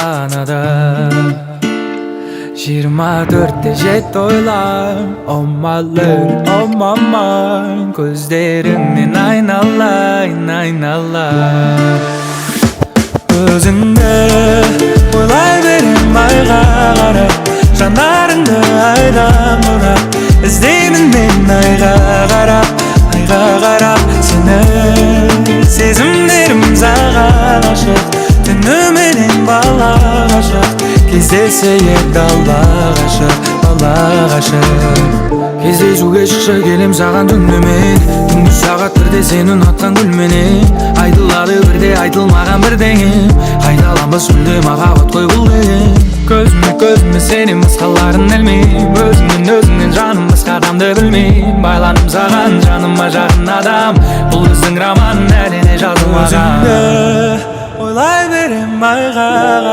anadı 24'te jet oylar olmaman gözlerinden aynalar Özünde olayverim ayga qarap Janlarında aydan urap İzdeymin men ayga qarap Seni sezimlerim zağa aşık Tünümenen bala aşık Кездесейік далаға ашық Кездесуге шықшы келем саған түнімен Күндіз сағат бірде сен ұнатқан гүлменен Айтылады бірде айтылмаған бірдеңем Қайталанбас мүлде махаббат қой бұл деген Көзіме сенің басқаларын ілмейм Өзіңнен жаным басқа адамды білмейм Байланым саған жаныма жақын адам Бұл біздің роман әлі де жазылмаған Өзіңді ойлай берем айға қарап